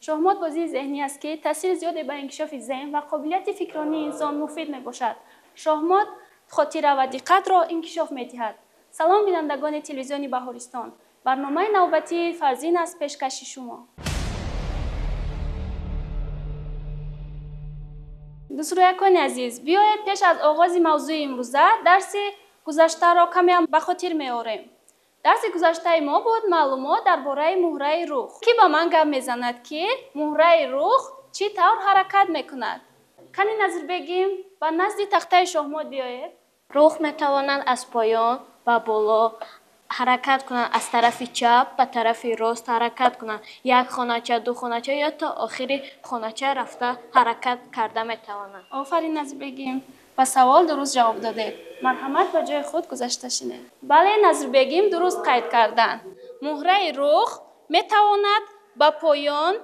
شахمات بازی ذهنی است که تاثیر زیادی بر انکشاف ذهن و قابلیت فکرانی انسان مفید میباشد. شахمات خاطره و دقت را انکشاف میدهد. سلام بینندگان تلویزیون بهارستان. برنامه نوبتی فرزین از پیشکش شما. دوستان عزیز، بیایید پیش از آغاز موضوع امروزه درس گذشته را کمی هم به خاطر می‌آوریم. درس گذشته ما بود معلومات درباره مهره رخ. کی با من گپ میزند که مهره رخ چی طور حرکت میکند؟ کنی نظر بگیم و نزد تخته شахمات بیایید. رخ میتواند از پایان و بالا حرکت کنند، از طرف چپ به طرف راست حرکت کنند، یک خانچه دو خانچه یا تا آخر خانچه رفته حرکت کرده میتوانند. آفرین نظر بگیم. و سوال درست جواب دادید. مرحمت به جای خود گذاشته شینید. بله نظر بگیم درست قید کردن. مهره رخ میتواند به پایان،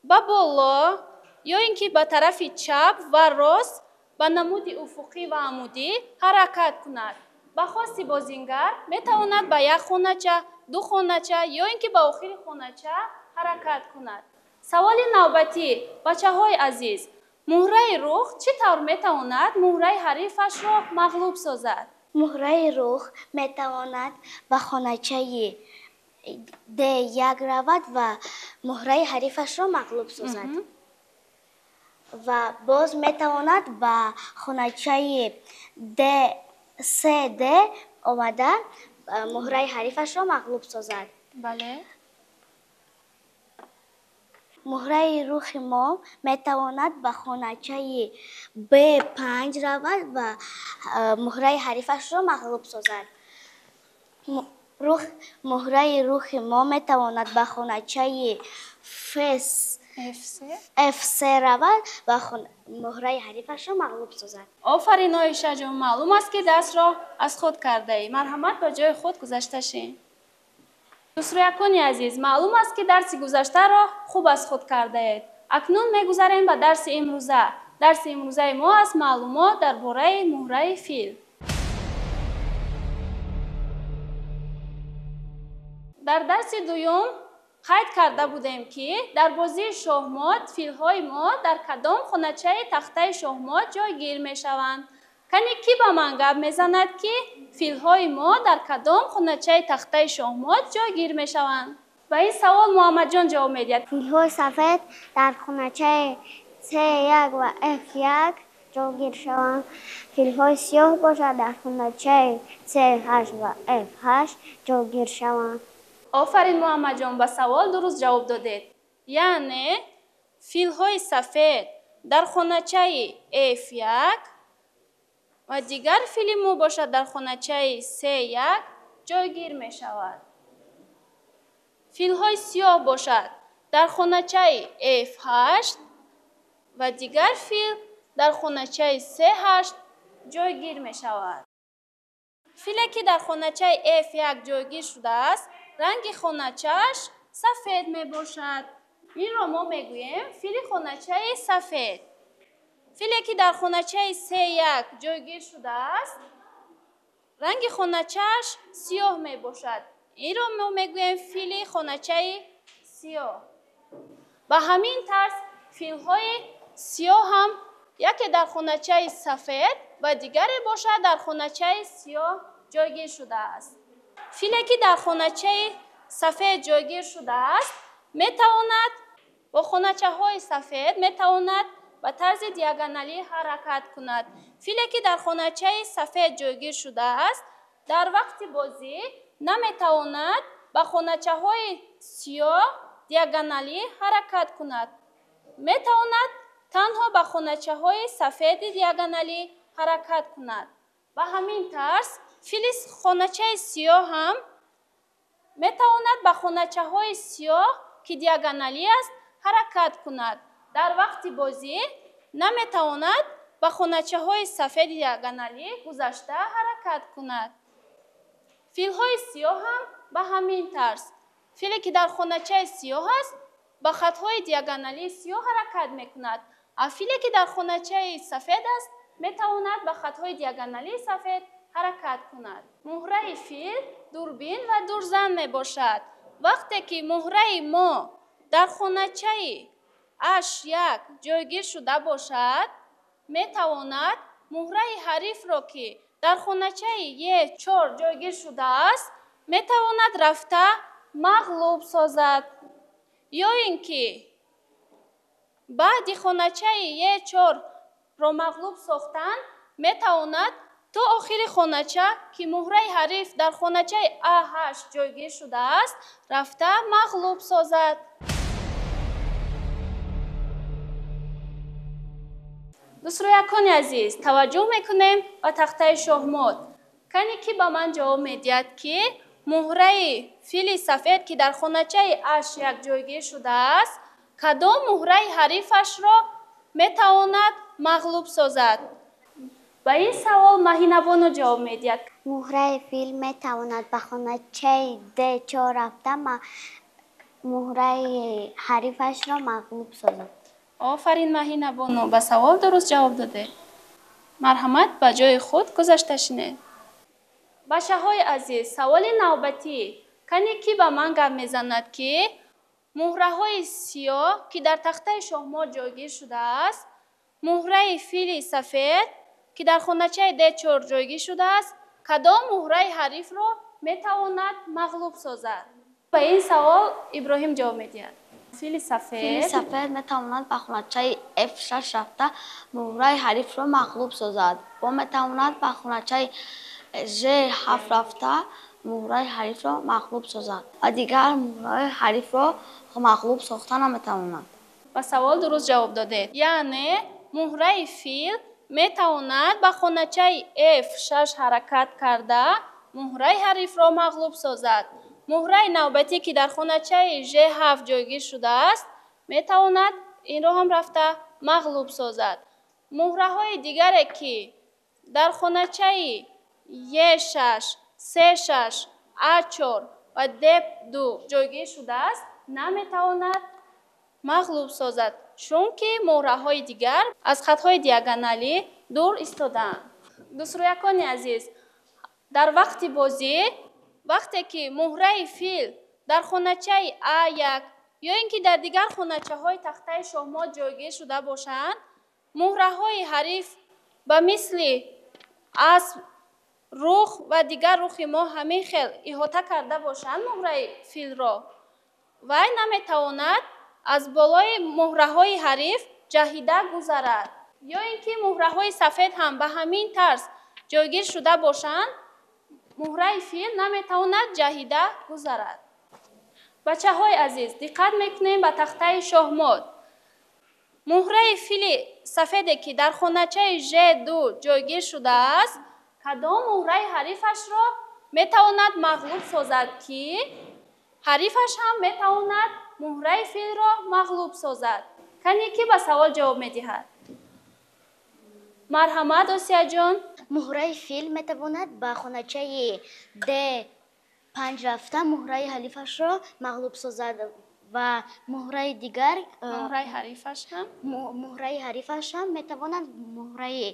به بالا یا اینکه به طرف چپ و راست به نمود افقی و عمودی حرکت کند. به خواست بازیگر میتواند به یک خانچه، دو خانچه یا اینکه به آخر خانچه حرکت کند. سوال نوبتی بچه‌های عزیز، مهره رخ چه طور میتواند مهره حریفش را مغلوب سازد؟ مهره رخ میتواند به خانچه د یک رود و مهره حریفش را مغلوب سازد و باز میتواند به خانچه د سه د آمده مهره حریفش را مغلوب سازد. بله. مهره رخ ما میتواند به خانچه B5 رود و مهره حریفش را مغلوب سازد. مهره رخ ما میتواند به خانچه F3 رود و مهره حریفش را مغلوب سازد. آفرین عایشه جان، معلوم است که دست را از خود کرده ای. مرحمت به جای خود گذاشته شین. دوستان عزیز، معلوم است که درس گذشته را خوب از خود کرده اید. اکنون میگذاریم به درس امروزه. درس امروزه ما از معلومات درباره مهره فیل. در درس دوم قید کرده بودیم که در بازی شахمات فیل‌های ما در کدام خانچه تخته شахمات جایگیر میشوند؟ کنی کی با من گپ میزند که فیل‌های ما در کدام خانچه تخته شахمات جایگیر میشوند؟ و این سوال محمد جان جواب میدهد. فیل‌های سفید در خانچه C1 و F1 جایگیر شوند. فیل‌های سیاه باشد در خانچه C8 و F8 جایگیر شوند. آفرین محمد جان، به سوال درست جواب دادید. یعنی فیل‌های سفید در خانچه F1 و دیگر فیل ما باشد در خانچه C1 جایگیر می شود. فیل‌های سیاه باشد در خانچه F8 و دیگر فیل در خانچه C8 جایگیر می شود. فیلی که در خانچه F1 جایگیر شده است، رنگ خانچه‌اش سفید می باشد. این را ما میگوییم فیل خانچه سفید. فیلی که در خانچه C1 جایگیر شده است، رنگ خانچه‌اش سیاه می باشد. این را ما میگوییم فیل خانچه سیاه. به همین طرز فیل‌های سیاه هم یکی در خانچه سفید و دیگری باشد در خانچه سیاه جایگیر شده است. فیلی که در خانچه سفید جایگیر شده است میتواند با خانچه‌های سفید میتواند به طرز دیاگونالی حرکت کند. فیلی که در خانچه سفید جایگیر شده است در وقت بازی نمیتواند با خانچه‌های سیاه دیاگونالی حرکت کند. میتواند تنها با خانچه‌های سفید دیاگونالی حرکت کند. به همین طرز فیل خانچه سیاه هم میتواند با خانچه‌های سیاه که دیاگونالی است حرکت کند. در وقت بازی نمیتواند با خانچه‌های سفید دیاگونالی گذشته حرکت کند. فیل‌های سیاه هم به همین طرز. فیلی که در خانچه سیاه است با خطهای دیاگونالی سیاه حرکت میکند. فیلی که در خانچه سفید است میتواند با خطهای دیاگونالی سفید حرکت کند. مهره فیل دوربین و دورزن می باشد. وقتی که مهره ما дар хоначаи H1 ҷойгир шуда бошад, метавонад муҳраи ҳарифро, ки дар хоначаи E4 ҷойгир шудааст, метавонад рафта мағлуб созад. ё ин ки баъди хоначаи E4-ро мағлуб сохтан, метавонад то охири хонача, ки муҳраи ҳариф дар хоначаи A8 ҷойгир шудааст, рафта мағлуб созад. дӯстроякони азиз, таваҷҷӯҳ мекунем ба тахтаи шоҳмот. Кане ки ба ман ҷавоб медиҳад, ки муҳраи фили сафед, ки дар хоначаи H1 ҷойгир шудааст, кадом муҳраи ҳарифашро метавонад мағлуб созад? ба ин савол Маҳинабону ҷавоб медиҳад. муҳраи фил метавонад ба хоначаи D4 рафта муҳраи ҳарифашро мағлуб созад. Офарин Маҳинабону, ба савол дуруст ҷавоб доде. Марҳамат, ба ҷои худ гузашта шинед. бачаҳои азиз, саволи навбатӣ. Кане ки ба ман гап мезанад, ки муҳраҳои сиёҳ, ки дар тахтаи шоҳмот ҷойгир шудааст, муҳраи фили сафед, ки дар хоначаи D4 ҷойгир шудааст, кадом муҳраи ҳарифро метавонад мағлуб созад? Ба ин савол Иброҳим ҷавоб медиҳад. Фили сафед метавонад ба хоначаи F6 рафта муҳраи ҳарифро мағлуб созад. Ва метавонад ба хоначаи G7 рафта муҳраи ҳарифро мағлуб созад. Ва дигар муҳраи ҳарифро мағлуб сохта наметавонад. ба савол дуруст ҷавоб додед. Яъне муҳраи фил метавонад ба хоначаи F6 ҳаракат карда муҳраи ҳарифро мағлуб созад. муҳраи навбатӣ, ки дар хоначаи G7 ҷойгир шудааст, метавонад инро ҳам рафта мағлуб созад. муҳраҳои дигаре, ки дар хоначаи E6, C6, A4 ва D2 ҷойгир шудааст, наметавонад мағлуб созад, чунки муҳраҳои дигар аз хатҳои диагоналӣ дур истодаанд. дӯстроякони азиз, дар вақти бозӣ, вақте ки муҳраи фил дар хоначаи A1 ё ин ки дар дигар хоначаҳои тахтаи шоҳмот ҷойгир шуда бошанд, муҳраҳои ҳариф ба мисли асп, рух ва дигар рухи мо ҳамин хел иҳота карда бошанд муҳраи филро, вай наметавонад аз болои муҳраҳои ҳариф ҷаҳида гузарад. ё ин ки муҳраҳои сафед ҳам ба ҳамин тарз ҷойгир шуда бошанд, муҳраи фил наметавонад ҷаҳида гузарад. бачаҳои азиз, диққат мекунем ба тахтаи шоҳмот. муҳраи фили сафеде, ки дар хоначаи G2 ҷойгир шудааст, кадом муҳраи ҳарифашро метавонад мағлуб созад, ки ҳарифаш ҳам метавонад муҳраи филро мағлуб созад? Кане ки ба савол ҷавоб медиҳад. марҳамат Осияҷон. муҳраи фил метавонад ба хоначаи D5 рафта муҳраи ҳарифашро мағлуб созад ва муҳраи дигар муҳраи ҳарифаш ҳам метавонад муҳраи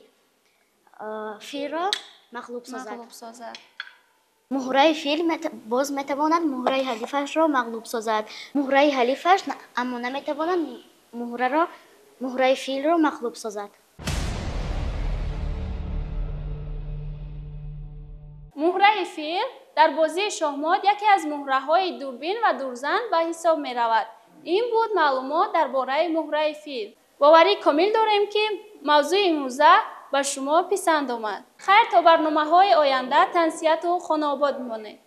филро мағлуб созад. муҳраи фил боз метавонад муҳраи ҳарифашро мағлуб созад. муҳраи ҳарифаш аммо наметавонад муҳраи филро мағлуб созад. муҳраи фил дар бозии шоҳмот яке аз муҳраҳои дурбин ва дурзанд ба ҳисоб меравад. ин буд маълумот дар бораи муҳраи фил. боварӣ комил дорем, ки мавзӯи имрӯза ба шумо писанд омад. хайр, то барномаҳои оянда тансияту хонаобод бимонед.